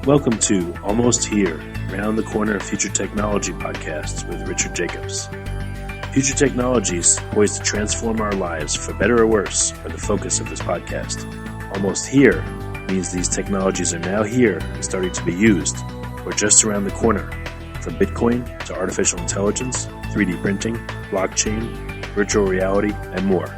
Welcome to Almost Here, Round the Corner Future Technology podcasts with Richard Jacobs. Future technologies poised to transform our lives for better or worse are the focus of this podcast. Almost here means these technologies are now here and starting to be used, or just around the corner, from Bitcoin to artificial intelligence, 3D printing, blockchain, virtual reality, and more.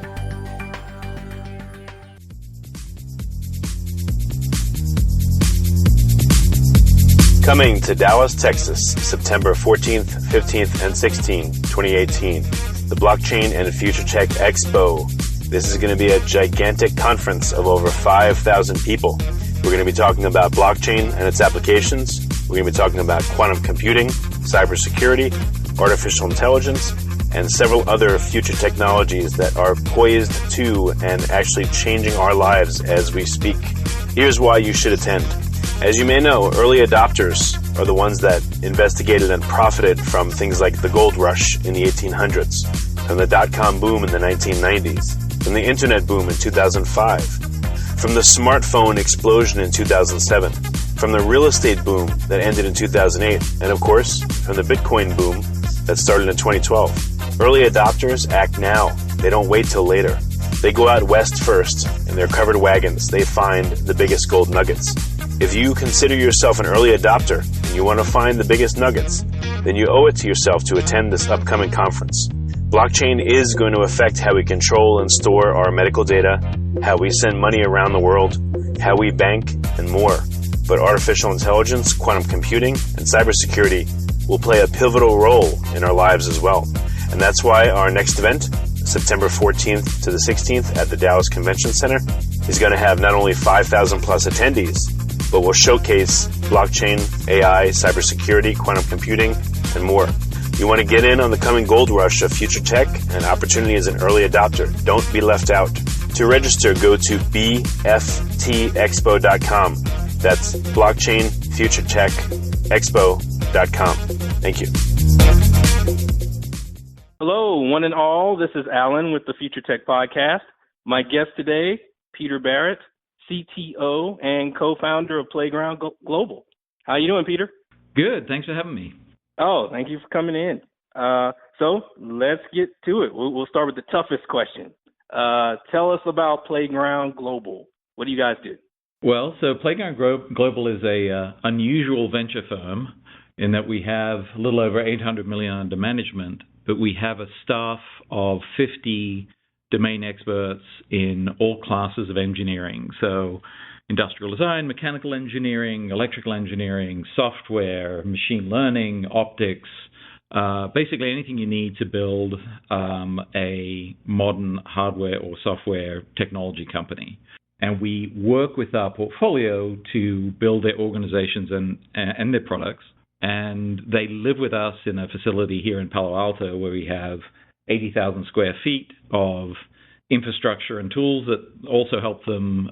Coming to Dallas, Texas, September 14th, 15th, and 16th, 2018, the Blockchain and Future Tech Expo. This is going to be a gigantic conference of over 5,000 people. We're going to be talking about blockchain and its applications. We're going to be talking about quantum computing, cybersecurity, artificial intelligence, and several other future technologies that are poised to and actually changing our lives as we speak. Here's why you should attend. As you may know, early adopters are the ones that investigated and profited from things like the gold rush in the 1800s, from the dot-com boom in the 1990s, from the internet boom in 2005, from the smartphone explosion in 2007, from the real estate boom that ended in 2008, and of course, from the Bitcoin boom that started in 2012. Early adopters act now. They don't wait till later. They go out west first. In their covered wagons, they find the biggest gold nuggets. If you consider yourself an early adopter and you want to find the biggest nuggets, then you owe it to yourself to attend this upcoming conference. Blockchain is going to affect how we control and store our medical data, how we send money around the world, how we bank, and more. But artificial intelligence, quantum computing, and cybersecurity will play a pivotal role in our lives as well. And that's why our next event, September 14th to the 16th at the Dallas Convention Center, is going to have not only 5,000 plus attendees, but will showcase blockchain, AI, cybersecurity, quantum computing, and more. You want to get in on the coming gold rush of future tech and opportunity as an early adopter. Don't be left out. To register, go to bftexpo.com. That's blockchainfuturetechexpo.com. Thank you. Hello, one and all. This is Alan with the Future Tech Podcast. My guest today, Peter Barrett, CTO and co-founder of Playground.Global. How you doing, Peter? Good. Thanks for having me. Oh, thank you for coming in. So let's get to it. We'll start with the toughest question. Tell us about Playground.Global. What do you guys do? Well, so Playground.Global is a unusual venture firm in that we have a little over 800 million under management, but we have a staff of 50 domain experts in all classes of engineering. So industrial design, mechanical engineering, electrical engineering, software, machine learning, optics, basically anything you need to build a modern hardware or software technology company. And we work with our portfolio to build their organizations and their products. And they live with us in a facility here in Palo Alto where we have 80,000 square feet of infrastructure and tools that also help them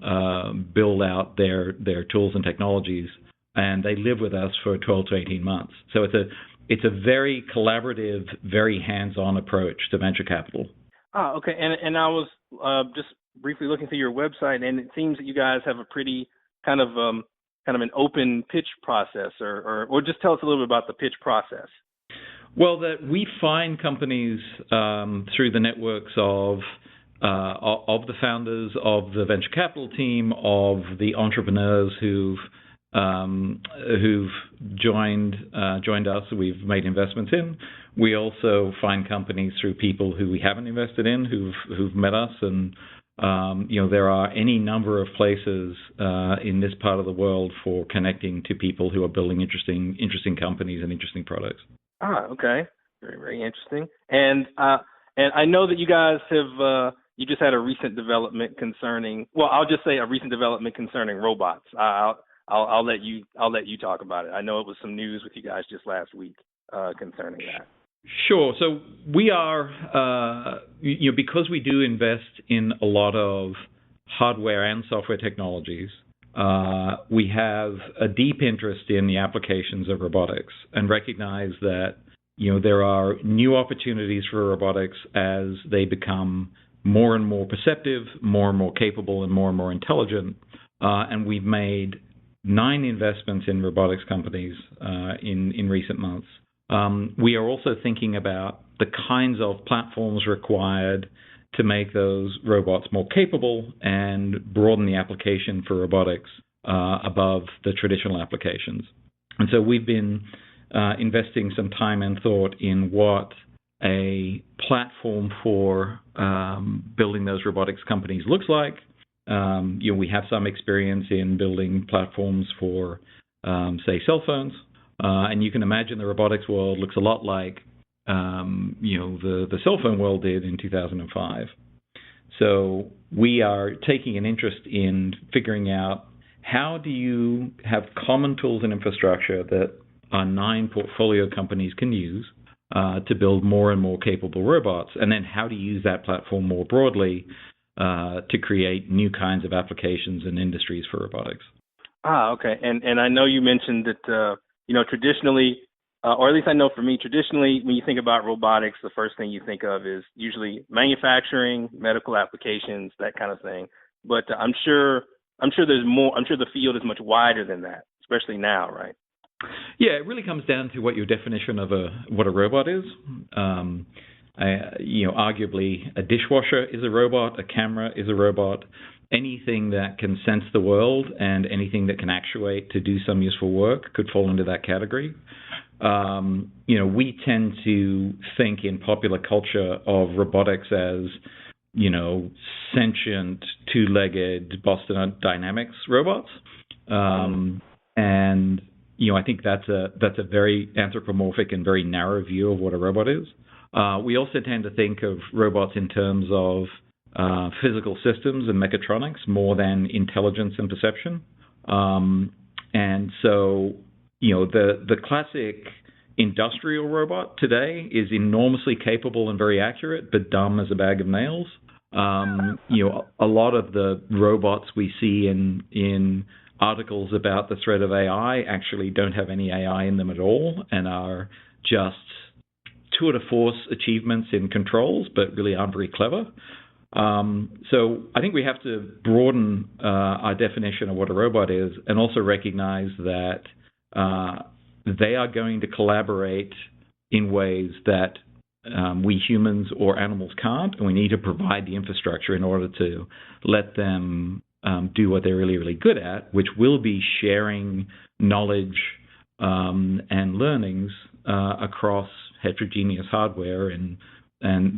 build out their tools and technologies. And they live with us for 12 to 18 months. So it's a very collaborative, very hands-on approach to venture capital. Ah, okay. And I was just briefly looking through your website, and it seems that you guys have a pretty kind of an open pitch process, or just tell us a little bit about the pitch process. Well, that we find companies through the networks of the founders, of the venture capital team, of the entrepreneurs who've joined us. We've made investments in. We also find companies through people who we haven't invested in, who've met us, and there are any number of places in this part of the world for connecting to people who are building interesting companies and interesting products. Ah, okay. Very, very interesting. And I know that you guys have you just had a recent development concerning. Well, I'll just say a recent development concerning robots. I'll let you talk about it. I know it was some news with you guys just last week concerning that. Sure. So we are, because we do invest in a lot of hardware and software technologies, we have a deep interest in the applications of robotics and recognize that, there are new opportunities for robotics as they become more and more perceptive, more and more capable, and more intelligent. And we've made 9 investments in robotics companies in recent months. We are also thinking about the kinds of platforms required to make those robots more capable and broaden the application for robotics above the traditional applications. And so we've been investing some time and thought in what a platform for building those robotics companies looks like. We have some experience in building platforms for, say, cell phones. And you can imagine the robotics world looks a lot like the cell phone world did in 2005. So we are taking an interest in figuring out how do you have common tools and infrastructure that our 9 portfolio companies can use to build more and more capable robots, and then how to use that platform more broadly to create new kinds of applications and industries for robotics. Okay. And I know you mentioned that, traditionally, or at least I know for me, traditionally, when you think about robotics, the first thing you think of is usually manufacturing, medical applications, that kind of thing. But I'm sure there's more. I'm sure the field is much wider than that, especially now, right? Yeah, it really comes down to what your definition of what a robot is. Arguably, a dishwasher is a robot, a camera is a robot. Anything that can sense the world and anything that can actuate to do some useful work could fall into that category. We tend to think in popular culture of robotics as, sentient, two-legged Boston Dynamics robots. And I think that's a very anthropomorphic and very narrow view of what a robot is. We also tend to think of robots in terms of physical systems and mechatronics more than intelligence and perception. And so, the classic industrial robot today is enormously capable and very accurate, but dumb as a bag of nails. A lot of the robots we see in articles about the threat of AI actually don't have any AI in them at all and are just tour de force achievements in controls, but really aren't very clever. So I think we have to broaden our definition of what a robot is and also recognize that they are going to collaborate in ways that we humans or animals can't, and we need to provide the infrastructure in order to let them do what they're really, really good at, which will be sharing knowledge and learnings across heterogeneous hardware, and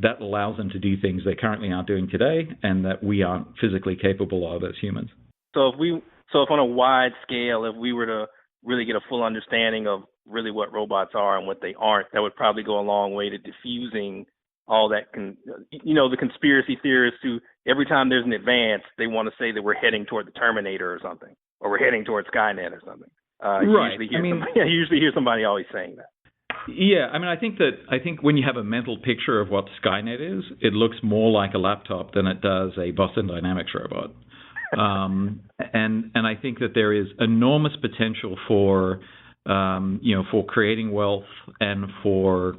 that allows them to do things they currently aren't doing today and that we aren't physically capable of as humans. So if on a wide scale, if we were to really get a full understanding of really what robots are and what they aren't, that would probably go a long way to diffusing all that, the conspiracy theorists who every time there's an advance, they want to say that we're heading toward the Terminator or something, or we're heading toward Skynet or something. Right. I usually hear somebody always saying that. Yeah, I think when you have a mental picture of what Skynet is, it looks more like a laptop than it does a Boston Dynamics robot. And I think that there is enormous potential for creating wealth and for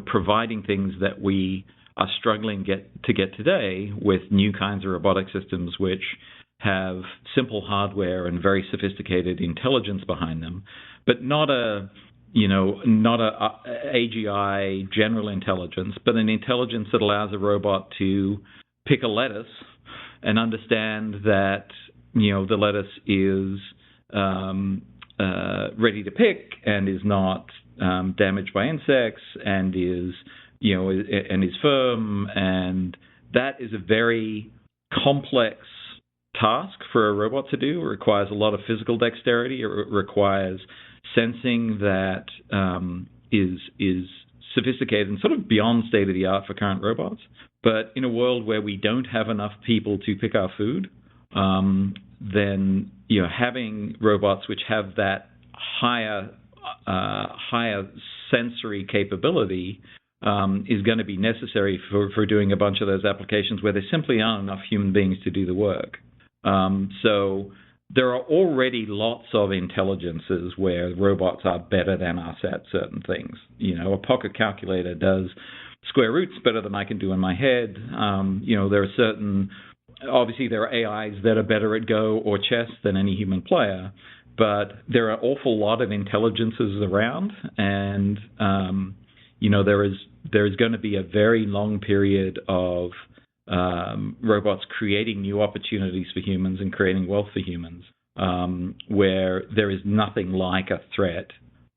providing things that we are struggling to get today with new kinds of robotic systems which have simple hardware and very sophisticated intelligence behind them, but not a AGI general intelligence, but an intelligence that allows a robot to pick a lettuce and understand that the lettuce is ready to pick and is not damaged by insects and is firm, and that is a very complex task for a robot to do. It requires a lot of physical dexterity. It requires sensing that is sophisticated and sort of beyond state of the art for current robots. But in a world where we don't have enough people to pick our food, then having robots which have that higher sensory capability is going to be necessary for doing a bunch of those applications where there simply aren't enough human beings to do the work. So there are already lots of intelligences where robots are better than us at certain things. A pocket calculator does square roots better than I can do in my head. There are certain obviously there are AIs that are better at Go or chess than any human player, but there are an awful lot of intelligences around, and there is going to be a very long period of robots creating new opportunities for humans and creating wealth for humans, where there is nothing like a threat,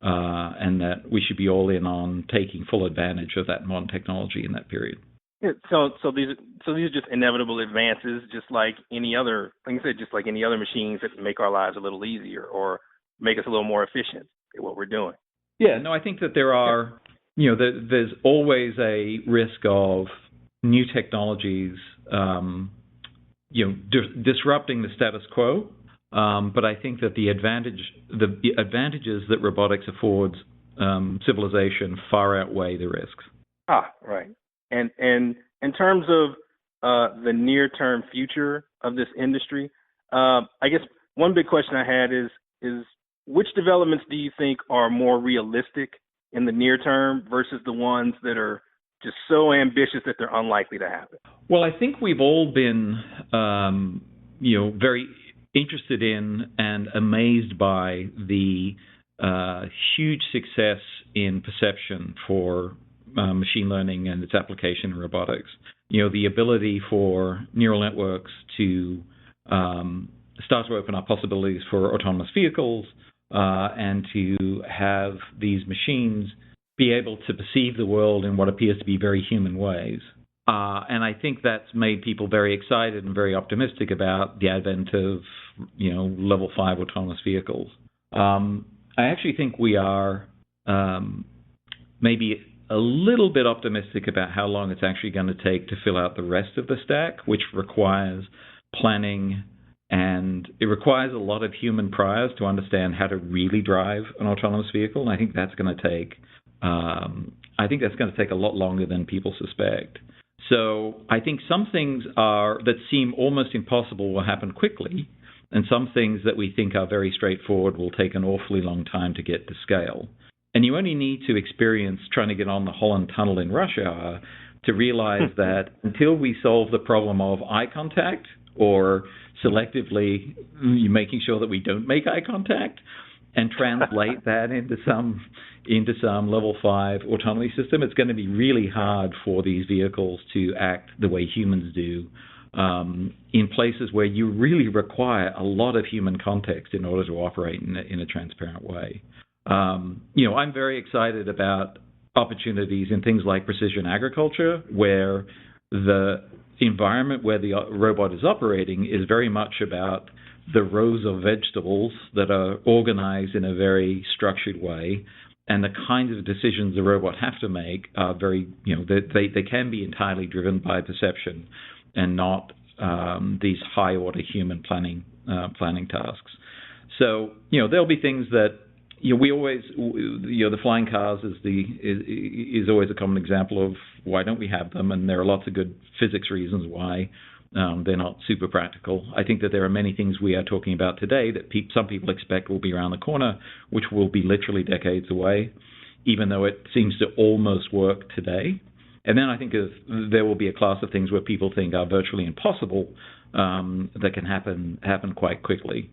and that we should be all in on taking full advantage of that modern technology in that period. Yeah, so these are just inevitable advances, just like any other, like you said, just like any other machines that make our lives a little easier or make us a little more efficient at what we're doing. Yeah, no, I think that there are, there's always a risk of new technologies, disrupting the status quo. But I think that the advantages that robotics affords civilization far outweigh the risks. Right. And in terms of the near-term future of this industry, I guess one big question I had is which developments do you think are more realistic in the near term versus the ones that are just so ambitious that they're unlikely to happen? Well, I think we've all been, very interested in and amazed by the huge success in perception for machine learning and its application in robotics. The ability for neural networks to start to open up possibilities for autonomous vehicles and to have these machines be able to perceive the world in what appears to be very human ways. And I think that's made people very excited and very optimistic about the advent of, level 5 autonomous vehicles. I actually think we are maybe a little bit optimistic about how long it's actually going to take to fill out the rest of the stack, which requires planning, and it requires a lot of human priors to understand how to really drive an autonomous vehicle. And I think that's going to take a lot longer than people suspect. So I think some things that seem almost impossible will happen quickly, and some things that we think are very straightforward will take an awfully long time to get to scale. And you only need to experience trying to get on the Holland Tunnel in rush hour to realize that until we solve the problem of eye contact, or selectively making sure that we don't make eye contact, and translate that into some level 5 autonomy system, it's going to be really hard for these vehicles to act the way humans do in places where you really require a lot of human context in order to operate in a transparent way. I'm very excited about opportunities in things like precision agriculture, where the environment where the robot is operating is very much about the rows of vegetables that are organized in a very structured way, and the kinds of decisions the robot have to make are very, they can be entirely driven by perception and not these high-order human planning tasks. So, there'll be things that we always, the flying cars is always a common example of why don't we have them, and there are lots of good physics reasons why they're not super practical. I think that there are many things we are talking about today that some people expect will be around the corner, which will be literally decades away, even though it seems to almost work today. And then I think there will be a class of things where people think are virtually impossible that can happen quite quickly.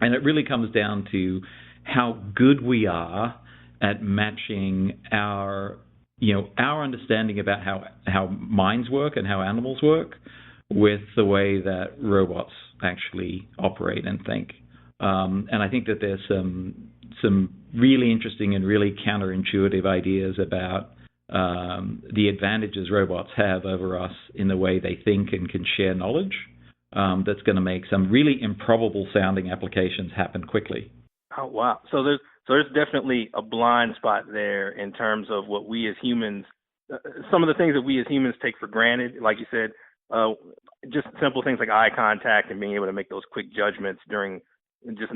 And it really comes down to how good we are at matching our understanding about how minds work and how animals work with the way that robots actually operate and think. And I think that there's some really interesting and really counterintuitive ideas about the advantages robots have over us in the way they think and can share knowledge, that's going to make some really improbable sounding applications happen quickly. Oh, wow. So there's definitely a blind spot there in terms of what we as humans, some of the things that we as humans take for granted, like you said, just simple things like eye contact and being able to make those quick judgments in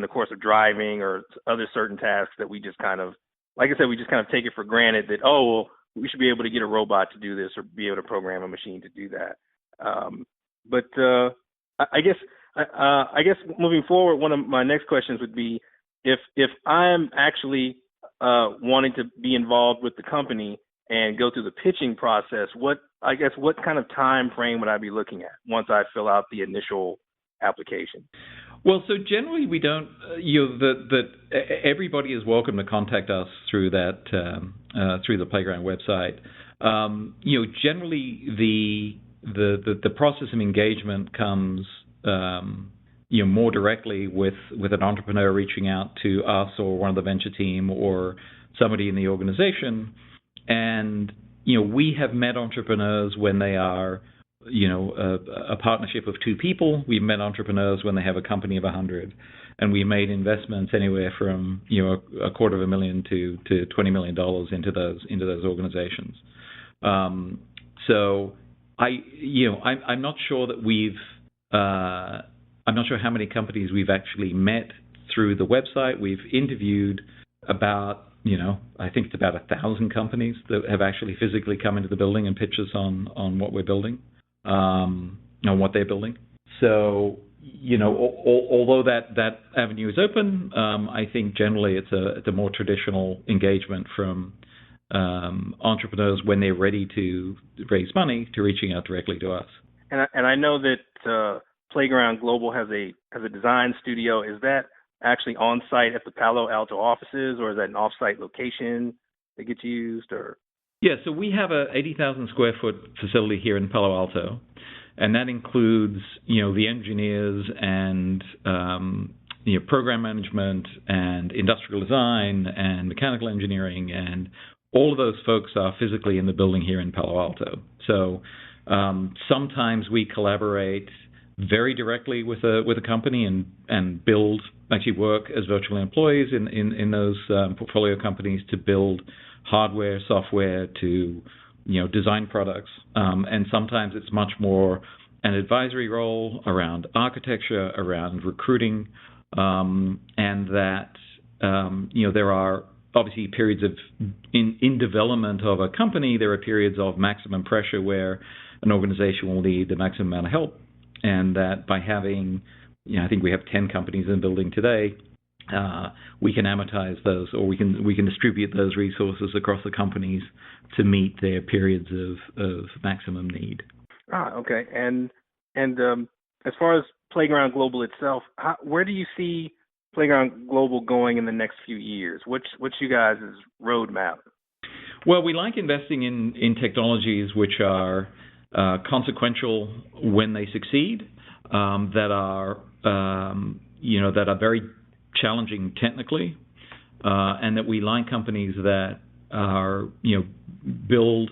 the course of driving or other certain tasks that we just kind of, like I said, we just kind of take it for granted that, we should be able to get a robot to do this or be able to program a machine to do that. But I guess moving forward, one of my next questions would be, if I'm actually wanting to be involved with the company and go through the pitching process, what kind of time frame would I be looking at once I fill out the initial application? Well, so generally we don't. Everybody is welcome to contact us through that through the Playground website. Generally the process of engagement comes more directly with an entrepreneur reaching out to us or one of the venture team or somebody in the organization, and we have met entrepreneurs when they are a partnership of two people. We've met entrepreneurs when they have a company of 100, and we made investments anywhere from $250,000 to $20 million into those organizations. So I'm not sure that I'm not sure how many companies we've actually met through the website. We've interviewed about I think it's about 1,000 companies that have actually physically come into the building and pitched us on what we're building. On what they're building. So, although that avenue is open, I think generally it's a more traditional engagement from entrepreneurs when they're ready to raise money to reaching out directly to us. And I know that Playground.Global has a design studio. Is that actually on site at the Palo Alto offices, or is that an off-site location that gets used, or? Yeah, so we have a 80,000 square foot facility here in Palo Alto, and that includes, the engineers and, program management and industrial design and mechanical engineering, and all of those folks are physically in the building here in Palo Alto. So sometimes we collaborate very directly with a company and actually work as virtual employees in those portfolio companies to build hardware, software, to design products, and sometimes it's much more an advisory role around architecture, around recruiting, and that there are obviously periods of in development of a company. There are periods of maximum pressure where an organization will need the maximum amount of help, and that by having, I think we have 10 companies in the building today. We can amortize those, or we can distribute those resources across the companies to meet their periods of maximum need. Okay. And as far as Playground.Global itself, where do you see Playground.Global going in the next few years? What's you guys' roadmap? Well, we like investing in technologies which are consequential when they succeed, that are very challenging technically, and that we like companies that are build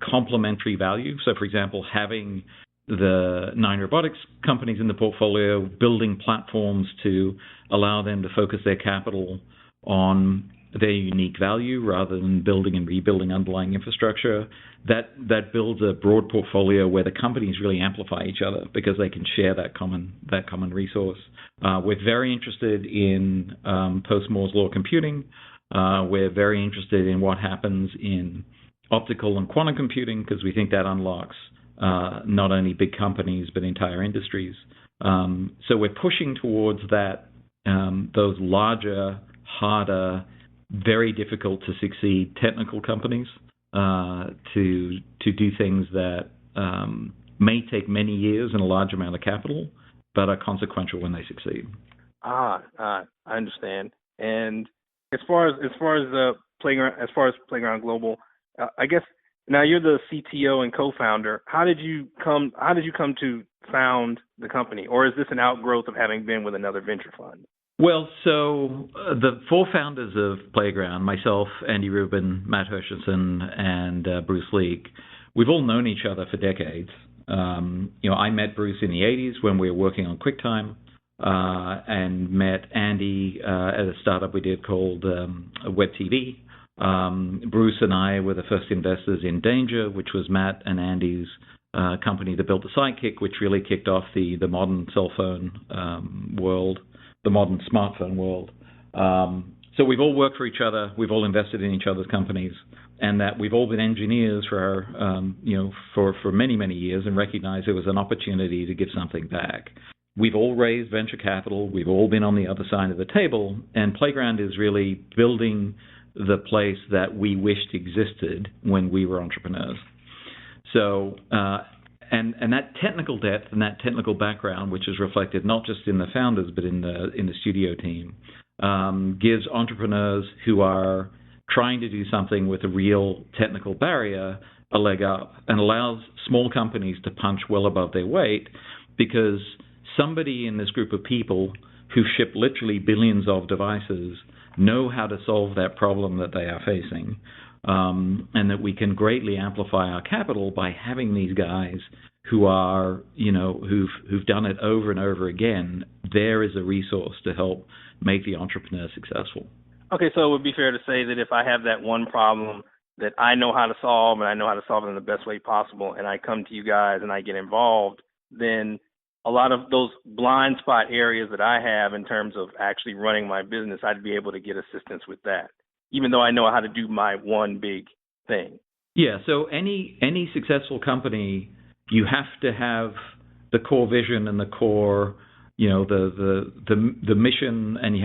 complementary value. So, for example, having the 9 robotics companies in the portfolio, building platforms to allow them to focus their capital on their unique value rather than building and rebuilding underlying infrastructure. That builds a broad portfolio where the companies really amplify each other because they can share that common resource. We're very interested in post-Moore's law computing. We're very interested in what happens in optical and quantum computing because we think that unlocks not only big companies but entire industries. So we're pushing towards that those larger, harder, very difficult to succeed technical companies to do things that may take many years and a large amount of capital, but are consequential when they succeed. I understand. And as far as Playground.Global, I guess now you're the CTO and co-founder. How did you come to found the company, or is this an outgrowth of having been with another venture fund? Well, so the 4 founders of Playground, myself, Andy Rubin, Matt Hershenson, and Bruce Leak, we've all known each other for decades. I met Bruce in the 80s when we were working on QuickTime, and met Andy at a startup we did called WebTV. Bruce and I were the first investors in Danger, which was Matt and Andy's company that built the Sidekick, which really kicked off the modern cell phone world, the modern smartphone world. So we've all worked for each other. We've all invested in each other's companies, and that we've all been engineers for for many, many years and recognized there was an opportunity to give something back. We've all raised venture capital. We've all been on the other side of the table, and Playground is really building the place that we wished existed when we were entrepreneurs. So, and that technical depth and that technical background, which is reflected not just in the founders but in the studio team, gives entrepreneurs who are trying to do something with a real technical barrier a leg up, and allows small companies to punch well above their weight, because somebody in this group of people who ship literally billions of devices know how to solve that problem that they are facing, and that we can greatly amplify our capital by having these guys who are, who've done it over and over again. There is a resource to help make the entrepreneur successful. Okay, so it would be fair to say that if I have that one problem that I know how to solve, and I know how to solve it in the best way possible, and I come to you guys and I get involved, then a lot of those blind spot areas that I have in terms of actually running my business, I'd be able to get assistance with that, even though I know how to do my one big thing. Yeah, so any successful company, you have to have the core vision and the core, the mission, and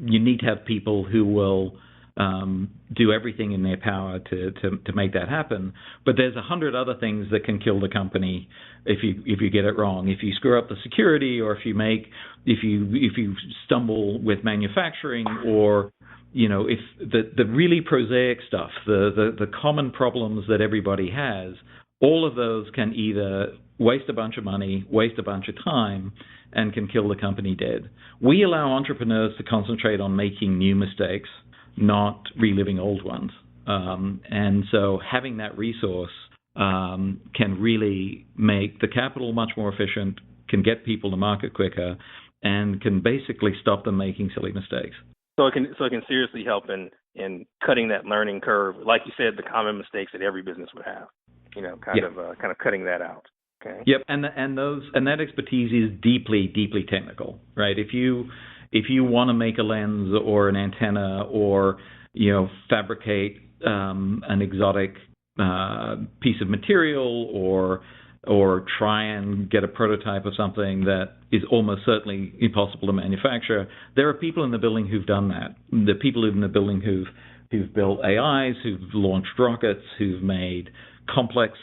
you need to have people who will do everything in their power to make that happen. But there's 100 other things that can kill the company if you get it wrong. If you screw up the security, or if you stumble with manufacturing, or if the really prosaic stuff, the common problems that everybody has, all of those can either waste a bunch of money, waste a bunch of time, and can kill the company dead. We allow entrepreneurs to concentrate on making new mistakes, not reliving old ones. And so having that resource can really make the capital much more efficient, can get people to market quicker, and can basically stop them making silly mistakes. So it can seriously help in cutting that learning curve, like you said, the common mistakes that every business would have. Kind of cutting that out. Okay. Yep, and that expertise is deeply, deeply technical, right? If you want to make a lens or an antenna, or fabricate an exotic piece of material, or try and get a prototype of something that is almost certainly impossible to manufacture, there are people in the building who've done that. The people in the building who've built AIs, who've launched rockets, who've made complex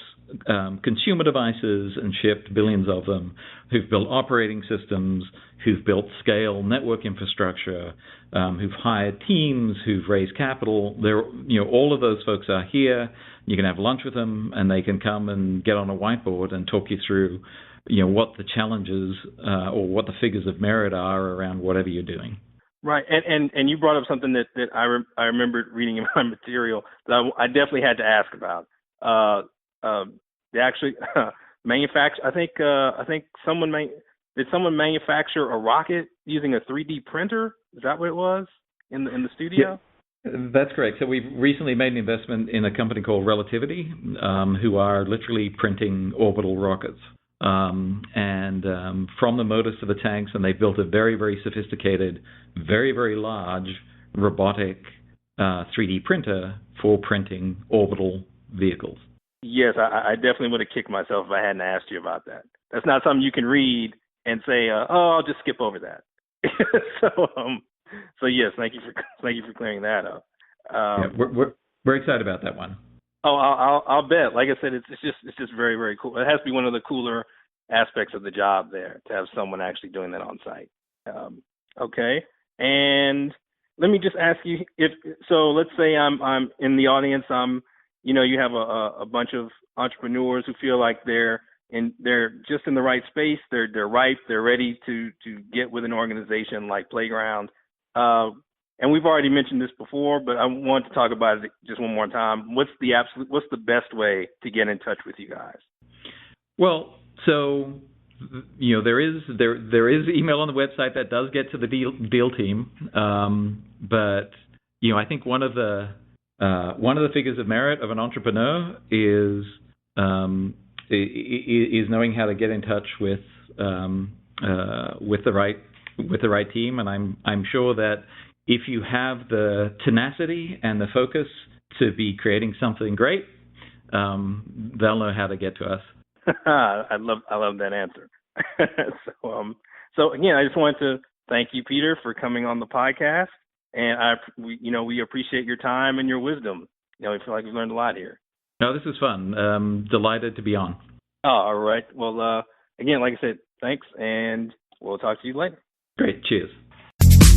consumer devices and shipped billions of them, who've built operating systems, who've built scale network infrastructure, who've hired teams, who've raised capital. All of those folks are here. You can have lunch with them, and they can come and get on a whiteboard and talk you through, what the challenges or what the figures of merit are around whatever you're doing. Right, and you brought up something that I remembered reading in my material that I definitely had to ask about. They actually manufacture. I think someone manufacture a rocket using a 3D printer? Is that what it was in the studio? Yeah, that's correct. So we've recently made an investment in a company called Relativity, who are literally printing orbital rockets. And from the motors to the tanks, and they've built a very, very sophisticated, very, very large robotic 3D printer for printing orbital vehicles. Yes, I definitely would have kicked myself if I hadn't asked you about that. That's not something you can read and say, I'll just skip over that. So yes, thank you for clearing that up. We're excited about that one. Oh, I'll bet. Like I said, it's just very, very cool. It has to be one of the cooler aspects of the job there, to have someone actually doing that on site. Okay, and let me just ask you, let's say I'm in the audience. You have a bunch of entrepreneurs who feel like they're just in the right space. They're ripe. They're ready to get with an organization like Playground. And we've already mentioned this before, but I want to talk about it just one more time. What's the best way to get in touch with you guys? Well, so there is email on the website that does get to the deal team, but I think one of the figures of merit of an entrepreneur is knowing how to get in touch with the right team, and I'm sure that if you have the tenacity and the focus to be creating something great, they'll know how to get to us. I love that answer. So again, I just wanted to thank you, Peter, for coming on the podcast. and we appreciate your time and your wisdom. We feel like we've learned a lot here. No, this is fun. Delighted to be on. Oh, all right. Well, again, like I said, thanks, and we'll talk to you later. Great. Cheers.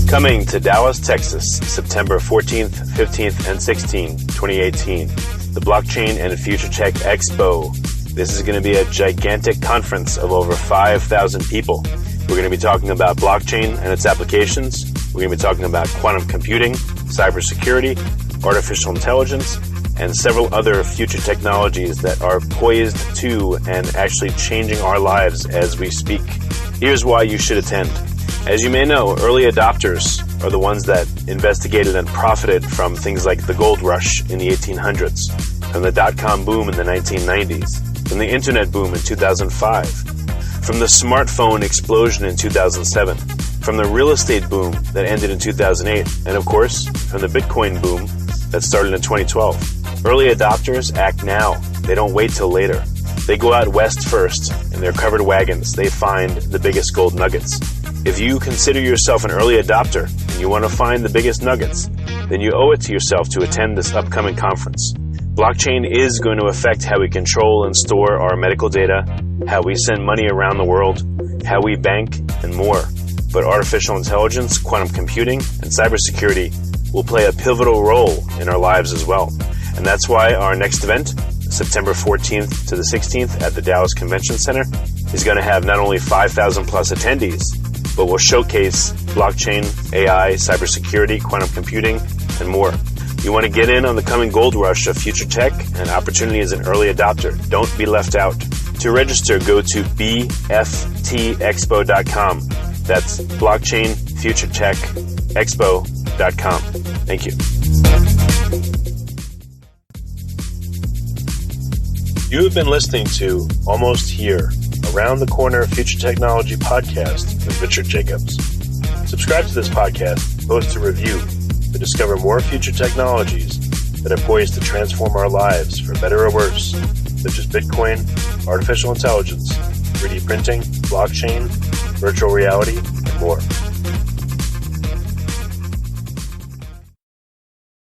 Coming to Dallas, Texas, September 14th, 15th, and 16th, 2018, the Blockchain and Future Tech Expo. This is going to be a gigantic conference of over 5,000 people. We're going to be talking about blockchain and its applications. We're going to be talking about quantum computing, cybersecurity, artificial intelligence, and several other future technologies that are poised to and actually changing our lives as we speak. Here's why you should attend. As you may know, early adopters are the ones that investigated and profited from things like the gold rush in the 1800s, from the dot-com boom in the 1990s, from the internet boom in 2005, from the smartphone explosion in 2007, from the real estate boom that ended in 2008, and of course, from the Bitcoin boom that started in 2012. Early adopters act now. They don't wait till later. They go out west first. In their covered wagons, they find the biggest gold nuggets. If you consider yourself an early adopter and you want to find the biggest nuggets, then you owe it to yourself to attend this upcoming conference. Blockchain is going to affect how we control and store our medical data, how we send money around the world, how we bank, and more. But artificial intelligence, quantum computing, and cybersecurity will play a pivotal role in our lives as well. And that's why our next event, September 14th to the 16th at the Dallas Convention Center, is going to have not only 5,000 plus attendees, but will showcase blockchain, AI, cybersecurity, quantum computing, and more. You want to get in on the coming gold rush of future tech and opportunity as an early adopter. Don't be left out. To register, go to bftexpo.com. That's blockchainfuturetechexpo.com. Thank you. You have been listening to Almost Here, Around the Corner Future Technology podcast with Richard Jacobs. Subscribe to this podcast, post a review to discover more future technologies that are poised to transform our lives for better or worse, such as Bitcoin, artificial intelligence, 3D printing, blockchain, virtual reality,